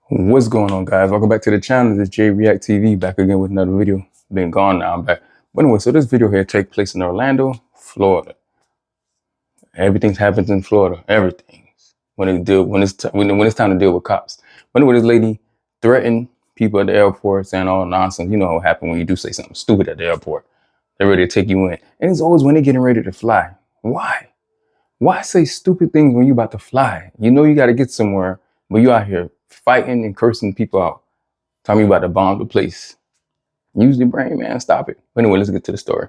What's going on, guys? Welcome back to the channel. This is J React TV, back again with another video. Been gone now, I'm back. But anyway, so this video here takes place in Orlando, Florida. Everything happens in Florida. Everything. When it's time to deal with cops. But anyway, this lady threatened people at the airport, saying all nonsense. You know what happened when you do say something stupid at the airport. They're ready to take you in. And it's always when they're getting ready to fly. Why? Why say stupid things when you about to fly? You know you got to get somewhere, but you out here fighting and cursing people out. Tell me about to bomb the place. Use your brain, man. Stop it. But anyway, let's get to the story.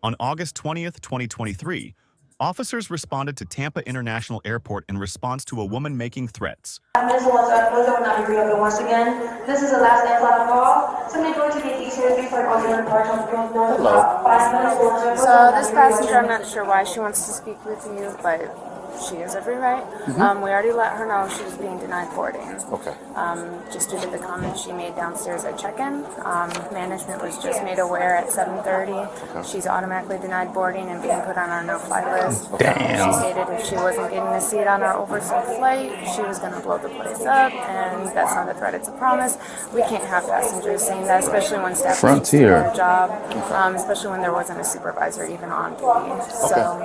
On August 20th, 2023, officers responded to Tampa International Airport in response to a woman making threats. Once again, this is the last and final call. Somebody going to be easier before alternate Hello. So this passenger, I'm not sure why she wants to speak with you, but she has every right. We already let her know she was being denied boarding. Okay. Just due to the comments she made downstairs at check-in. Management was just made aware at 7:30. Okay. She's automatically denied boarding and being put on our no-fly list. Damn. She stated if she wasn't getting a seat on our overseas flight, she was going to blow the place up, and that's not a threat, it's a promise. We can't have passengers saying that, especially when staff is doing their job, especially when there wasn't a supervisor even on duty. So,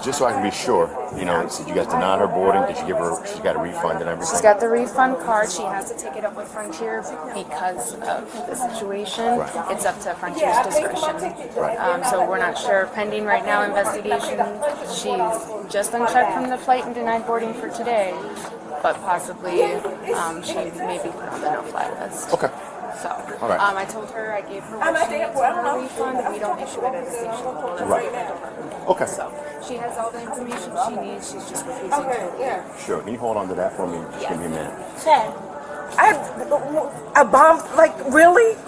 just so I can be sure, you know, so you guys denied her boarding. Did you give her? She's got a refund and everything. She's got the refund card. She has to take it up with Frontier because of the situation. Right. It's up to Frontier's discretion. Right. So we're not sure. Pending right now investigation. She's just unchecked from the flight and denied boarding for today, but possibly she may be put on the no-fly list. Okay. So, all right. I told her, I gave her what she needs for a refund. We don't issue it at the station. Right. Okay. So, she has all the information she needs. She's just refusing to. Sure. Can you hold on to that for me? Just give me a minute. I bombed, like, really?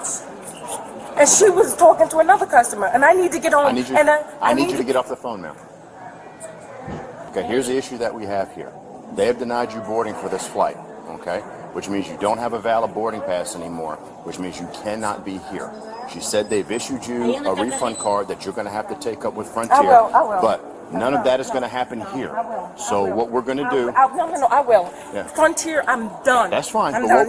And she was talking to another customer, and I need to get on. I need you. I need you to get off the phone now. Okay. Here's the issue that we have here. They have denied you boarding for this flight. Okay. Which means you don't have a valid boarding pass anymore, which means you cannot be here. She said they've issued you a refund card that you're going to have to take up with Frontier. I will. But none of that is going to happen here. So what we're going to do... No, I will. Yeah. Frontier, I'm done. That's fine. But what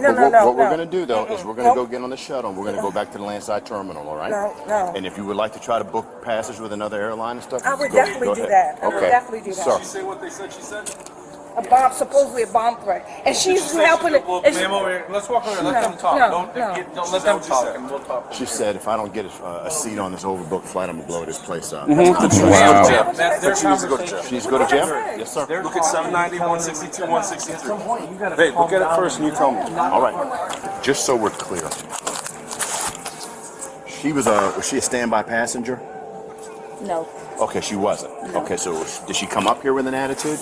we're going to do, though, is we're going to go get on the shuttle, and we're going to go back to the landside terminal, all right? No. And if you would like to try to book passage with another airline and stuff... I would definitely do that. I would definitely do that. Sir. Did she say what they said she said? Supposedly a bomb threat. And she's helping it. Ma'am, let's walk over there. Let them talk. Don't let them talk, and we'll talk. She said, if I don't get a seat on this overbooked flight, I'm going to blow this place up. Wow. She needs to go to jail. She needs to go to jail? Yes, sir. Look at 790, 162, 163. Hey, look at it first and you tell me. All right. Just so we're clear. Was she a standby passenger? No. Okay, she wasn't. Okay, so did she come up here with an attitude?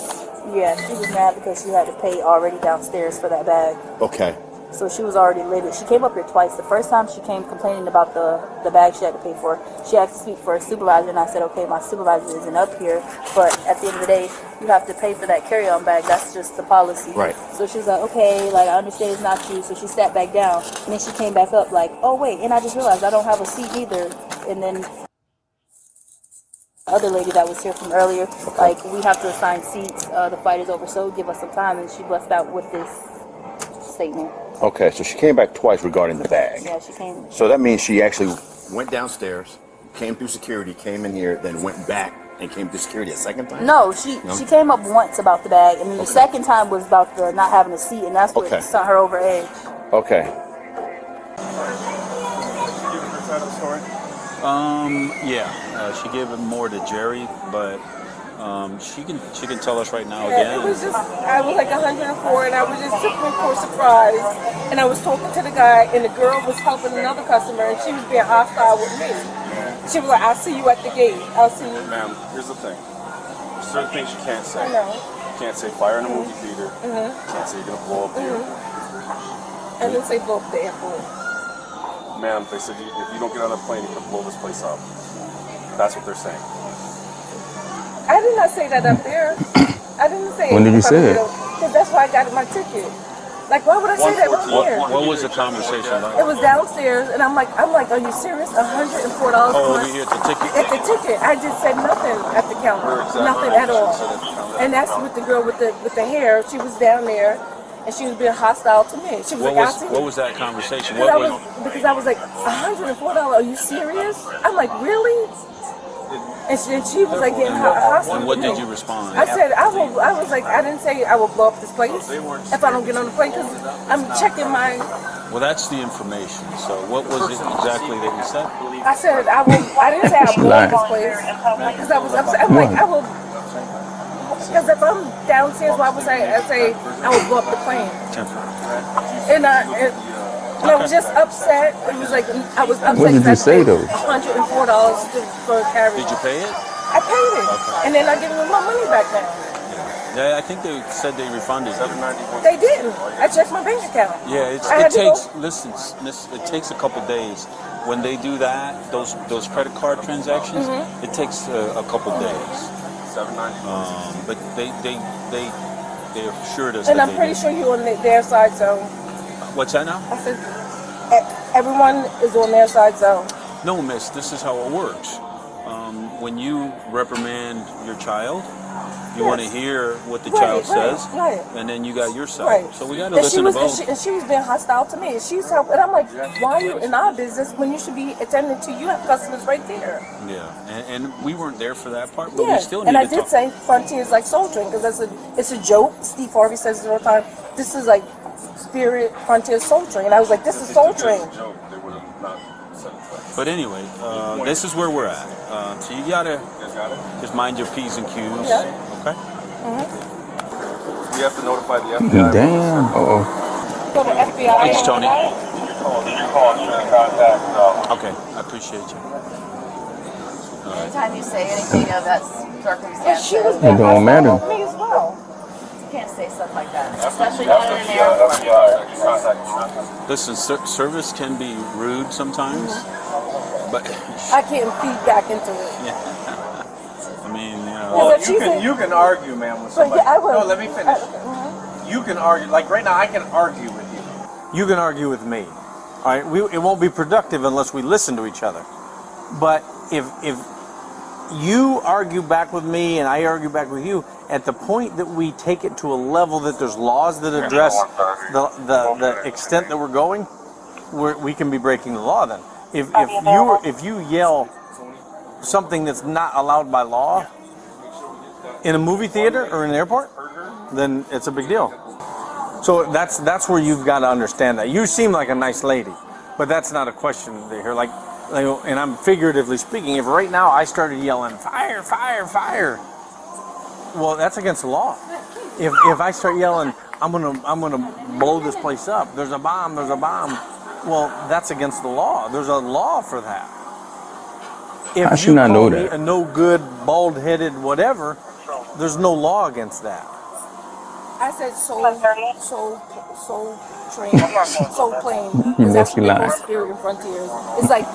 Yeah, she was mad because she had to pay already downstairs for that bag. Okay. So she was already livid. She came up here twice. The first time she came complaining about the bag she had to pay for. She asked to speak for a supervisor, and I said, okay, my supervisor isn't up here, but at the end of the day, you have to pay for that carry-on bag. That's just the policy. Right. So she was like, okay, like, I understand it's not you. So she sat back down, and then she came back up like, oh, wait, and I just realized I don't have a seat either. And then other lady that was here from earlier, like, we have to assign seats, the fight is over, so give us some time, and she bust out with this statement. Okay, so she came back twice regarding the bag. Yeah, she came. So that means she actually went downstairs, came through security, came in here, then went back and came through security a second time? No, she came up once about the bag, and then the second time was about the not having a seat, and that's what sent her over edge. Okay. She gave it more to Jerry, but she can tell us right now Yeah, again. it was just, I was like 104, and I was just took me for a surprise. And I was talking to the guy, and the girl was helping another customer, and she was being hostile with me. She was like, I'll see you at the gate. I'll see you. Ma'am, here's the thing. There's certain things you can't say. I know. You can't say fire in a movie theater. You can't say you're going to blow up the airport. I didn't say blow up the airport. Ma'am, they said if you don't get on a plane, you can blow this place up. That's what they're saying. I did not say that up there. I didn't say When did you say it? Because that's why I got my ticket. Like, why would I say that right here? What was the conversation like? It was downstairs, and I'm like, are you serious? $104. Oh, over here at the ticket? At the ticket. I just said nothing at the counter. Nothing at all. And that's with the girl with the hair. She was down there, and she was being hostile to me. She was What was that conversation? Because I was like, $104? Are you serious? I'm like, really? And she was like getting hostile. And what did you respond? I said, I was like, I didn't say I will blow up this place if I don't get on the plane, because I'm checking my... Well, that's the information. So what was it exactly that you said? I said, I didn't say I'll blow up this place, because I was upset. I'm like, I will... Because if I'm downstairs, why would I say I will blow up the plane? And I was just upset. It was like, I was upset. What did you say though? $104 for carry. Did you pay it? I paid it. Okay. And then I gave them my money back now. Yeah, I think they said they refunded. They didn't. I checked my bank account. Yeah, it takes. Listen, it takes a couple days. When they do that, those credit card transactions, it takes a couple days. But they assured us. And I'm pretty sure you're on their side, so. What's that now? I said, everyone is on their side, so. No, miss, this is how it works. When you reprimand your child, you want to hear what the child says, and then you got your side. Right. So we got to listen to both. And she was being hostile to me. She's helping, and I'm like, why are you in our business when you should be attending to? You have customers right there. Yeah, and we weren't there for that part, but we still need and I to did say Frontier is like Soul Train, because it's a joke. Steve Harvey says it all the time. This is like Spirit Frontier Soul Train. I was like, this is Soul Train. But anyway, this is where we're at. So you gotta just mind your P's and Q's. Yeah. Okay. You have to notify the FBI. Damn. Go to FBI. It's Tony. You call contact. Okay, I appreciate you. Anytime you say anything of that circumstance, It don't matter. Me as well. you can't say stuff like that, especially when you're in an airport. Listen, service can be rude sometimes, but I can't feed back into it. I mean, you know. Well, you can argue, man, with somebody. Yeah, I will. No, let me finish. You can argue, like right now, I can argue with you. You can argue with me. All right, it won't be productive unless we listen to each other. But if you argue back with me and I argue back with you, at the point that we take it to a level that there's laws that address the extent that we're going, we can be breaking the law. Then, if you yell something that's not allowed by law in a movie theater or in an airport, then it's a big deal. So that's where you've got to understand that. You seem like a nice lady, but that's not a question here. Like, and I'm figuratively speaking. If right now I started yelling fire, fire, fire, well, that's against the law. If I start yelling, I'm gonna blow this place up. There's a bomb. There's a bomb. Well, that's against the law. There's a law for that. If I should not know that. A no good, bald-headed, whatever, there's no law against that. I said soul train, soul plane. You must be lying. Spirit and Frontiers. It's like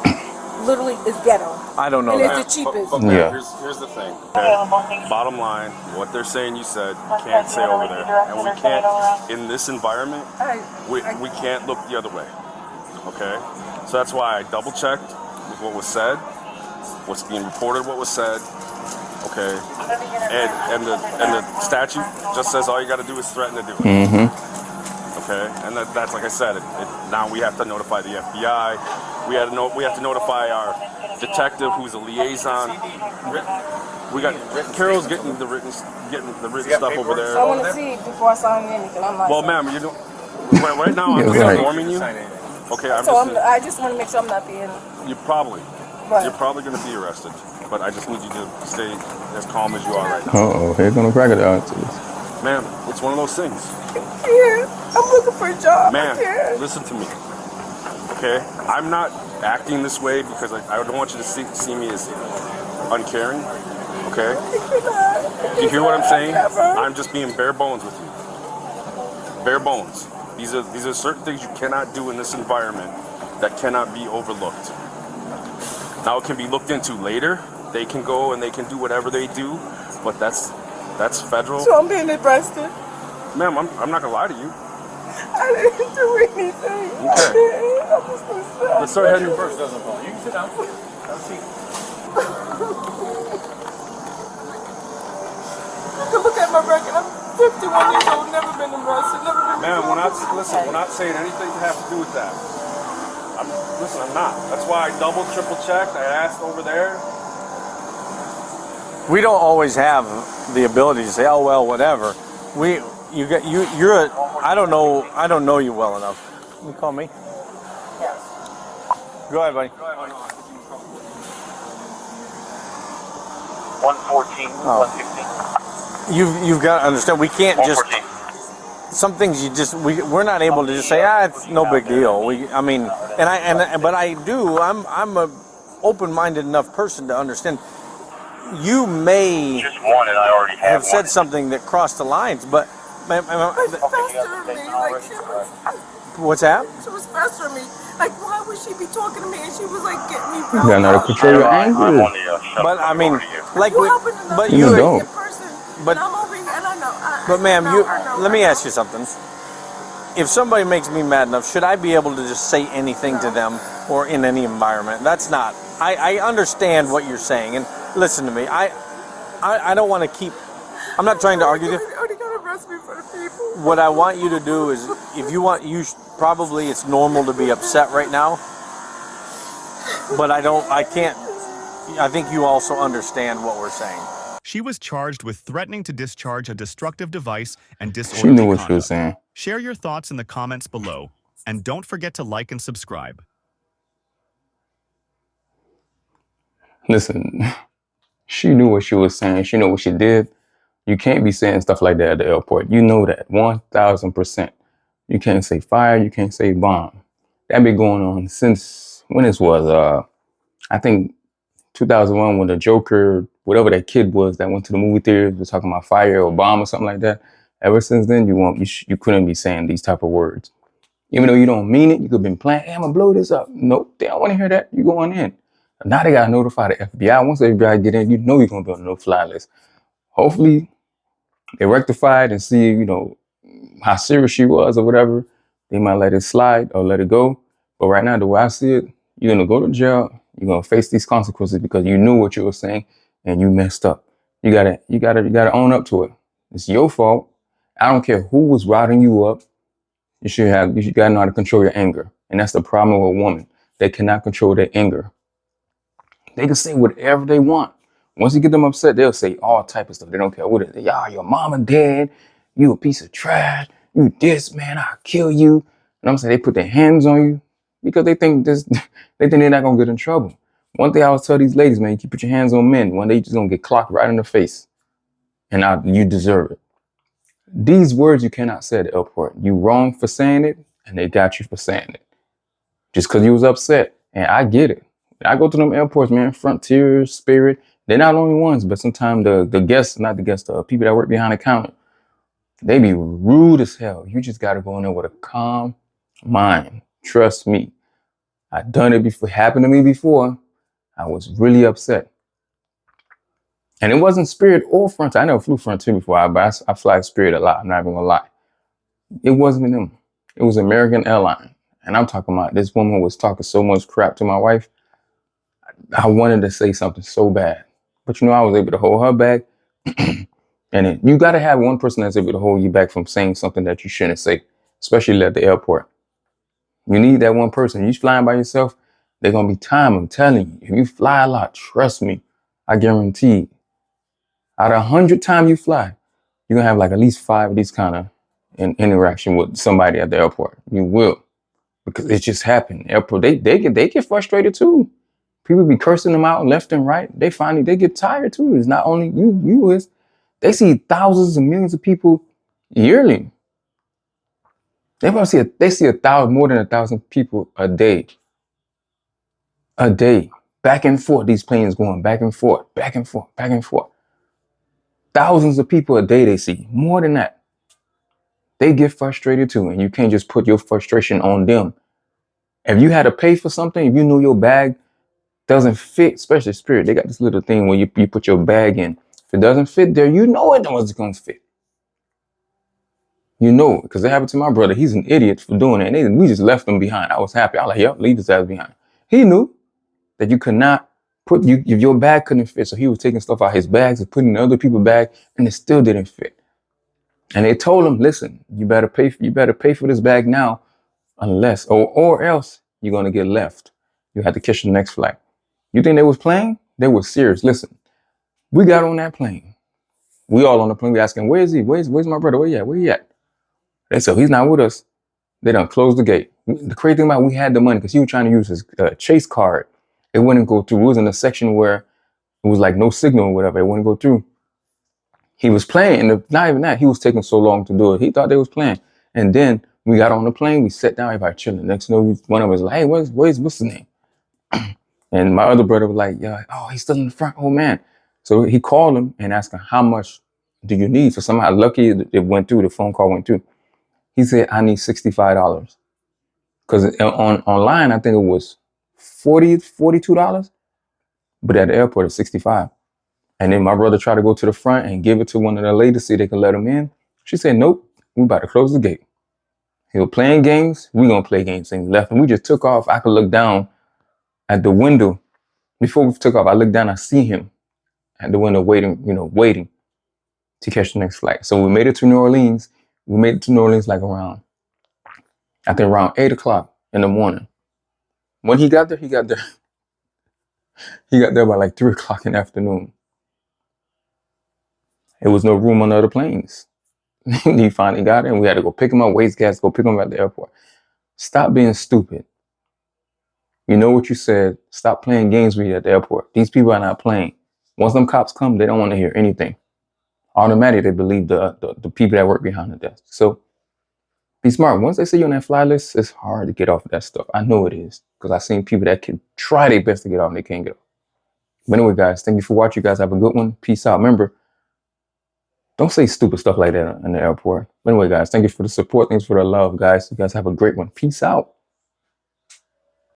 literally it's ghetto. I don't know. And that. it's the cheapest. But Yeah. Here's the thing. Okay? Bottom line, what they're saying you said, you can't say over there, and we can't in this environment. We can't look the other way. Okay, so that's why I double checked with what was said, what's being reported, what was said. Okay, and the statute just says all you got to do is threaten to do it. Okay, and that's like I said. Now we have to notify the FBI. We have to notify our detective, who's a liaison. We got Carol's getting the written stuff over there. I want to see it before I sign anything. I'm not. Well, ma'am, right now I'm just informing you. Okay, I just want to make sure I'm not being. You're probably going to be arrested. But I just need you to stay as calm as you are right now. Uh-oh, here gonna crocodile to this. Ma'am, it's one of those things. Yeah, I'm looking for a job. Ma'am, listen to me. Okay? I'm not acting this way because I don't want you to see me as uncaring. Okay? Do you hear what I'm saying? I'm just being bare bones with you. Bare bones. These are certain things you cannot do in this environment that cannot be overlooked. Now it can be looked into later. They can go and they can do whatever they do, but that's federal. So I'm being arrested. Ma'am, I'm not gonna lie to you. I didn't do anything. Okay. I just was sad. Let's start heading first. You can sit down. Have a seat. Look at my record. I'm 51 years old, never been arrested, never been. Man, we're not saying anything to have to do with that. I'm not. That's why I double, triple checked. I asked over there. We don't always have the ability to say, "Oh well, whatever." I don't know you well enough. You call me. Go ahead, buddy. 114, 116. You've got to understand. We can't just. Some things we're not able to just say, it's no big deal. But I'm a open-minded enough person to understand. You may just one, and I already have said something that crossed the lines, but what's that? She was festering me. Like, why would she be talking to me? And she was like getting me. You gotta know how to control your anger. But I mean, like, but you don't. But I'm over here, and I know. But ma'am, let me ask you something. If somebody makes me mad enough, should I be able to just say anything to them or in any environment? That's not. I understand what you're saying, and listen to me. I don't want to keep. I'm not trying to argue. What I want you to do is, if you want, probably it's normal to be upset right now. But I can't. I think you also understand what we're saying. She was charged with threatening to discharge a destructive device and disorderly She knew what conduct. she was saying. Share your thoughts in the comments below, and don't forget to like and subscribe. Listen, she knew what she was saying. She knew what she did. You can't be saying stuff like that at the airport. You know that 1,000%. You can't say fire. You can't say bomb. That been going on since when this was. I think 2001 when the Joker, whatever that kid was that went to the movie theaters, was talking about fire or bomb or something like that. Ever since then, you couldn't be saying these type of words. Even though you don't mean it, you could have been playing, hey, I'm gonna blow this up. Nope, they don't want to hear that. You going in. Now they gotta notify the FBI. Once the FBI get in, you know you're gonna be on the no-fly list. Hopefully, they rectified and see, how serious she was or whatever. They might let it slide or let it go. But right now, the way I see it, you're gonna go to jail. You're gonna face these consequences because you knew what you were saying and you messed up. You gotta own up to it. It's your fault. I don't care who was routing you up. You gotta know how to control your anger. And that's the problem with a woman. They cannot control their anger. They can say whatever they want. Once you get them upset, they'll say all type of stuff. They don't care what it is. Y'all, your mama dead. You a piece of trash. You this, man, I'll kill you. And I'm saying they put their hands on you because they think they're not gonna get in trouble. One thing I always tell these ladies, man, you keep put your hands on men, one day you're just gonna get clocked right in the face. And you deserve it. These words you cannot say at the airport. You wrong for saying it, and they got you for saying it. Just because you was upset. And I get it. I go to them airports, man, Frontier, Spirit. They're not the only ones, but sometimes the guests, not the guests, the people that work behind the counter, they be rude as hell. You just got to go in there with a calm mind. Trust me. I've done it before. It happened to me before. I was really upset. And it wasn't Spirit or Frontier. I never flew Frontier before, but I fly Spirit a lot. I'm not even gonna lie. It wasn't them. It was American Airlines. And I'm talking about this woman was talking so much crap to my wife. I wanted to say something so bad. But I was able to hold her back. And you got to have one person that's able to hold you back from saying something that you shouldn't say, especially at the airport. You need that one person. You flying by yourself, there's going to be time, I'm telling you. If you fly a lot, trust me, I guarantee, out of 100 times you fly, you're going to have like at least 5 of these kind of interaction with somebody at the airport. You will. Because it just happened. Airport, they get frustrated too. People be cursing them out left and right. They get tired too. It's not only you. They see thousands and millions of people yearly. They see more than 1,000 people a day. A day. Back and forth. These planes going back and forth, back and forth, back and forth. Thousands of people a day they see. More than that. They get frustrated too. And you can't just put your frustration on them. If you had to pay for something, if you knew your bag doesn't fit, especially Spirit, they got this little thing where you put your bag in. If it doesn't fit there, you know it wasn't going to fit. You know, because it happened to my brother. He's an idiot for doing it. And we just left him behind. I was happy. I was like, yep, leave his ass behind. He knew that you could not put, if your bag couldn't fit. So he was taking stuff out his bags and putting in other people's bag, and it still didn't fit. And they told him, listen, you better pay for this bag now, unless, or else you're going to get left. You have to catch the next flight. You think they was playing? They were serious. Listen, we got on that plane. We all on the plane. We asking, where is he? Where's my brother? Where he at? Where he at? They said, he's not with us. They done closed the gate. The crazy thing about it, we had the money because he was trying to use his Chase card. It wouldn't go through. It was in a section where it was like no signal or whatever. It wouldn't go through. He was playing, and not even that, he was taking so long to do it. He thought they was playing. And then we got on the plane, we sat down, everybody chilling. Next thing you know, one of us was like, hey, what's his name? And my other brother was like, yeah, oh, he's still in the front. Oh man. So he called him and asked him, how much do you need? So somehow lucky it went through, the phone call went through. He said, I need $65. Because online, I think it was $42, but at the airport it's $65. And then my brother tried to go to the front and give it to one of the ladies, see if they could let him in. She said, nope, we about to close the gate. He was playing games, we gonna play games. And he left, and we just took off. I could look down at the window. Before we took off, I looked down, I see him at the window waiting to catch the next flight. So we made it to New Orleans. We made it to New Orleans like around 8 o'clock in the morning. When he got there, he got there by like 3 o'clock in the afternoon. There was no room on the other planes. He finally got it, and we had to go pick him up, waste gas, go pick him up at the airport. Stop being stupid. You know what you said. Stop playing games with you at the airport. These people are not playing. Once them cops come, they don't want to hear anything. Automatically, they believe the people that work behind the desk. So be smart. Once they see you on that fly list, it's hard to get off of that stuff. I know it is, because I've seen people that can try their best to get off and they can't get off. But anyway, guys, thank you for watching. You guys have a good one. Peace out. Remember, don't say stupid stuff like that in the airport. But anyway, guys, thank you for the support. Thanks for the love, guys. You guys have a great one. Peace out.